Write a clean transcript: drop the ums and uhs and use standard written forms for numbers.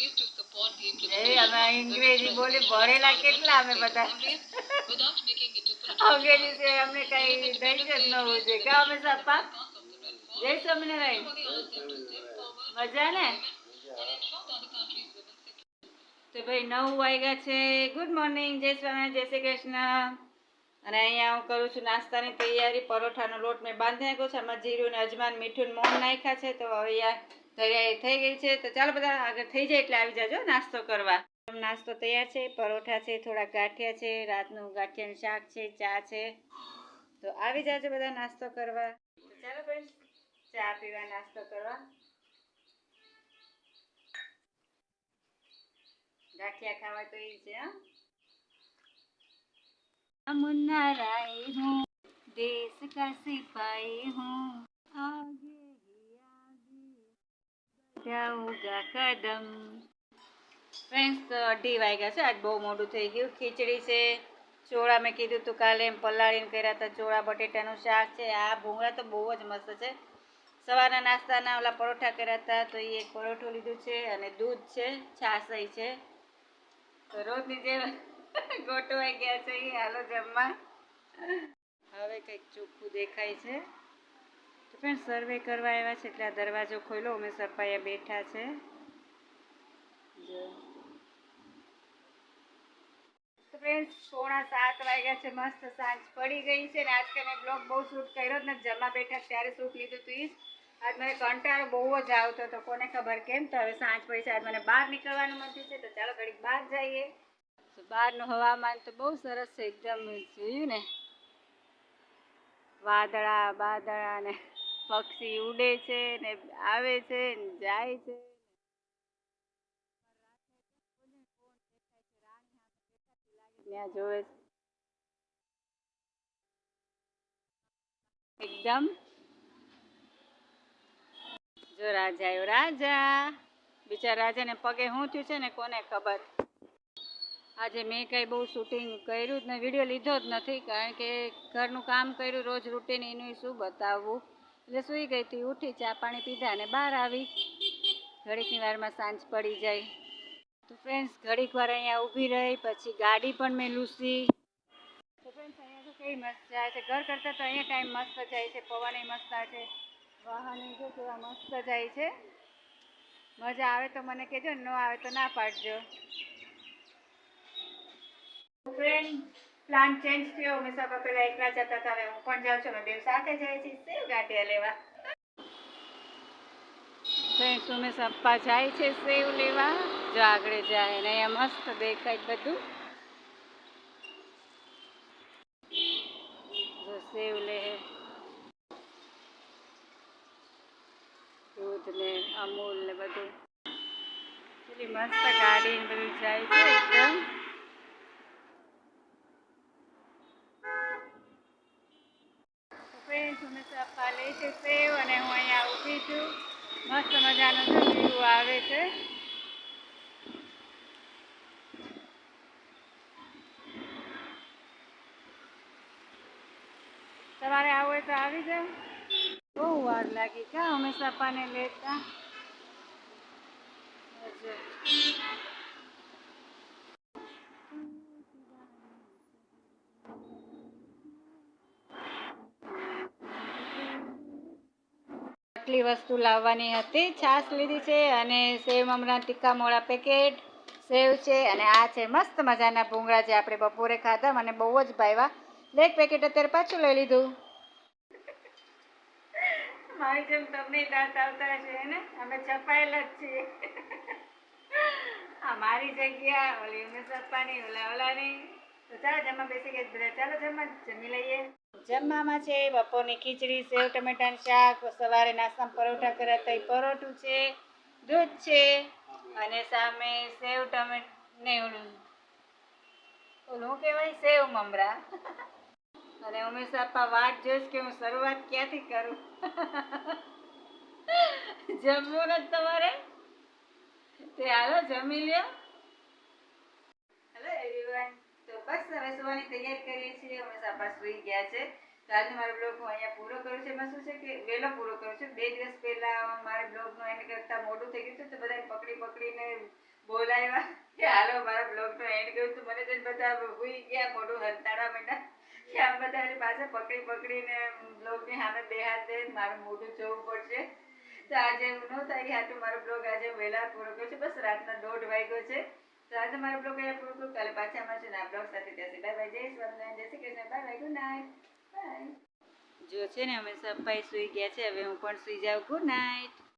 અમે અંગ્રેજી બોલી ભણેલા કેટલા અમે બધા અંગ્રેજી છે અમને કઈ દઈ જ ન હોવું જોઈએ કા અમે સપ્પા જય સ્વામિનારાયણ મજા ને તો ભાઈ 9 વાગ્યા છે ગુડ મોર્નિંગ જય સ્વામિનારાયણ જય શ્રી કૃષ્ણ અને અહીંયા હું કરું છું નાસ્તાની તૈયારી પરોઠાનો લોટ મેં બાંધી નાખ્યો છે આમાં જીરું ને અજમાન મીઠું મોણ નાખ્યા છે તો હવે તૈયારી થઈ ગઈ છે તો ચાલો બધા આગળ થઈ જાય એટલે આવી જાજો નાસ્તો કરવા નાસ્તો તૈયાર છે પરોઠા છે થોડા ગાંઠિયા છે રાતનું ગાંઠિયાનું શાક છે ચા છે તો આવી જાજો બધા નાસ્તો કરવા તો ચાલો ફ્રેન્ડ્સ ચા પીવા નાસ્તો કરવા ગાંઠિયા ખાવા તો એ છે मुन्ना राय हूँ देश का सिपाही हूँ आगे ही आगे बढ़ाऊंगा कदम फ्रेंड्स तो 2:30 वाग्या છે આજ બહુ મોડું થઈ ગયું ખીચડી છે ચોળા મેં કીધું તું કાલે એમ પલાળીને કર્યા હતા ચોળા બટેટાનું શાક છે આ ભૂંગળા તો બહુ જ મસ્ત છે સવારના નાસ્તાના ઓલા પરોઠા કર્યા હતા તો એ એક પરોઠું લીધું છે અને દૂધ છે છાસઈ છે તો રોજની જેમ ગોટવાઈ ગયા છે હાલો જમવા હવે કંઈક ચોખ્ખું દેખાય છે તો ફ્રેન્ડ સર્વે કરવા આવ્યા છે એટલે આ દરવાજો ખોલ્યો અમે સપાયા બેઠા છે તો ફ્રેન્ડ 6:45 વાગ્યા છે મસ્ત સાંજ પડી ગઈ છે ને આજ કે મેં બ્લોગ બહુ શૂટ કર્યો ને જમવા બેઠા ત્યારે શૂટ લીધું હતું આજ મને કંટાળો બહુ જ આવતો હતો કોને ખબર કેમ તો હવે સાંજ પડી છે આજ મને બહાર નીકળવાનું મન થયું છે તો ચાલો ઘડીક બહાર જઈએ બહારનું હવામાન તો બહુ સરસ છે એકદમ જોયું ને વાદળા ને પક્ષી ઉડે છે ને આવે છે ને જાય છે ત્યાં જોવે એકદમ જો રાજા આવ્યો રાજા બિચારા રાજાને પગે શું થયું છે ને કોને ખબર આજે મેં કંઈ બહુ શૂટિંગ કર્યું જ ને વિડીયો લીધો જ નથી કારણ કે ઘરનું કામ કર્યું રોજ રૂટીન એનું શું બતાવવું એટલે સૂઈ ગઈ હતી ઉઠી ચા પાણી પીધા અને બહાર આવી ઘડીકની વારમાં સાંજ પડી જાય તો ફ્રેન્ડ્સ ઘડીક વાર અહીંયા ઊભી રહી પછી ગાડી પણ મેં લૂસી તો ફ્રેન્ડ્સ અહીંયા તો કેવી મસ્ત જાય છે ઘર કરતાં તો અહીંયા કાંઈ મસ્ત જાય છે પવન મસ્ત છે વાહન જો કેવા મસ્ત જાય છે મજા આવે તો મને કહેજો ન આવે તો ના પાડજો ફ્રેન્ડ પ્લાન ચેન્જ થયો અમે સભા પેલા એકલા જતા હતા હવે હું પણ જાઉં છું અમે બે સાથે જાય છે સેવ ગાંઠિયા લેવા ફ્રેન્ડ સુમે સપ્પા જાય છે સેવ લેવા જો આગળ જાય અને અહીંયા મસ્ત દેખાય બધું જો સેવ લે દૂધ ને અમૂલ ને બધું એટલી મસ્ત ગાડી ને બધું જાય છે એકદમ અમે સપ્પા લે છે સેવ અને હું અહીંયા ઊભી છું મસ્ત મજાનો વ્યૂ આવે છે તમારે આવું હોય તો આવી જાવ બહુ વાર લાગી ક્યાં અમે સપ્પાને લેતા આટલી વસ્તુ લાવવાની હતી છાશ લીધી છે અને સેવ મમરા ટીકા મોળા પેકેટ સેવ છે અને આ છે મસ્ત મજાના ભૂંગળા જે આપણે બપોરે ખાધા મને બહુ જ ભાવ્યા એક પેકેટ અત્યારે પાછું લઈ લીધું મારી જેમ તમને દાંત આવતા છે ને અમે છપાયેલા જ છીએ આ મારી જગ્યા ઓલી અમે સપ્પાની ઓલાની તો ચાલો જમવા બેસી ગયા બધા ચાલો જમી લઈએ જમવામાં છે બપોરની ખીચડી સેવ ટમેટાનું શાક સવારે નાસ્તામાં પરોઠા કર્યા હતા એ પરોઠું છે દૂધ છે અને સામે સેવ ટમેટ ને ઓલું કહેવાય સેવ મમરા અને ઉમેશ આપા વાત જોઈશ કે હું શરૂઆત ક્યાંથી કરું જમવું ને તમારે તે હાલો જમી લ્યો હેલો એવરીવન તો બસ હવે સુવાની તૈયારી કરીએ છીએ ઉમેશ આપા સુઈ ગયા છે તો આજે મારો બ્લોગ હું અહીંયા પૂરો કરું છું એમાં શું છે કે વહેલો પૂરો કરું છું 2 દિવસ પહેલાં મારે બ્લોગનું એને કરતાં મોડું થઈ ગયું હતું તો બધાને પકડીને બોલાવ્યા કે હાલો મારા બ્લોગનો એન્ડ કર્યું તો મને જઈને બધા ભૂઈ ગયા મોઢું હંતાડા માંડ્યા કે આમ બધા એની પાસે પકડીને બ્લોગની સામે બે હાથ દે મારું મોઢું જોવું પડશે. તો આજે એવું ન થાય કે હાટું મારો બ્લોગ આજે વહેલા પૂરો કર્યો છે. બસ રાતના 1:30 વાગ્યો છે. તો આજે મારો બ્લોગ અહીંયા પૂરો કરું. કાલે પાછા મળશે ને આ બ્લોગ સાથે. ત્યાં બાય બાય. જય સ્વામિનારાયણ, જય Shri Krishna, bye bye, good night, bye. જો છે ને અમે સપાઈ સુઈ ગયા છે, હવે હું પણ સુઈ જાઉં. Good night.